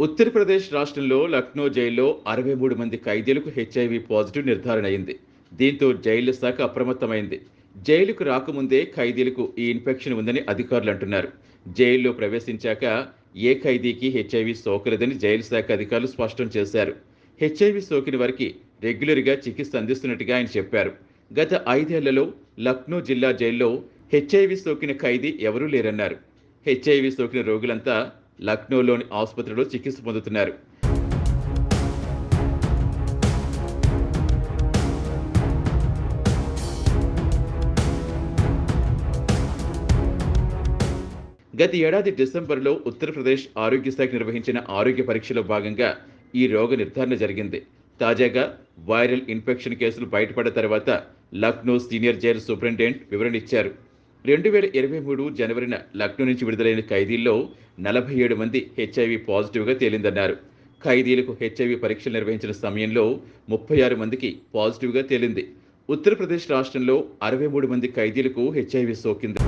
ఉత్తరప్రదేశ్ రాష్ట్రంలో లక్నో జైల్లో 63 మంది ఖైదీలకు హెచ్ఐవి పాజిటివ్ నిర్ధారణ అయింది. దీంతో జైళ్ల శాఖ అప్రమత్తమైంది. జైలుకు రాకముందే ఖైదీలకు ఈ ఇన్ఫెక్షన్ ఉందని అధికారులు అంటున్నారు. జైల్లో ప్రవేశించాక ఏ ఖైదీకి హెచ్ఐవి సోకలేదని జైలు శాఖ అధికారులు స్పష్టం చేశారు. హెచ్ఐవి సోకిన వారికి రెగ్యులర్గా చికిత్స అందిస్తున్నట్టుగా ఆయన చెప్పారు. గత 5 ఏళ్లలో లక్నో జిల్లా జైల్లో హెచ్ఐవి సోకిన ఖైదీ ఎవరూ లేరన్నారు. హెచ్ఐవి సోకిన రోగులంతా లక్నోలోని ఆసుపత్రిలో చికిత్స పొందుతున్నారు. గత ఏడాది డిసెంబర్లో ఉత్తరప్రదేశ్ ఆరోగ్య శాఖ నిర్వహించిన ఆరోగ్య పరీక్షలో భాగంగా ఈ రోగ నిర్ధారణ జరిగింది. తాజాగా వైరల్ ఇన్ఫెక్షన్ కేసులు బయటపడ్డ తర్వాత లక్నో సీనియర్ జైలు సూపరింటెండెంట్ వివరణ ఇచ్చారు. 2023 జనవరిన లక్నో నుంచి విడుదలైన ఖైదీల్లో 47 మంది హెచ్ఐవి పాజిటివ్గా తేలిందన్నారు. ఖైదీలకు హెచ్ఐవి పరీక్షలు నిర్వహించిన సమయంలో 36 మందికి పాజిటివ్గా తేలింది. ఉత్తరప్రదేశ్ రాష్ట్రంలో 63 మంది ఖైదీలకు హెచ్ఐవి సోకింది.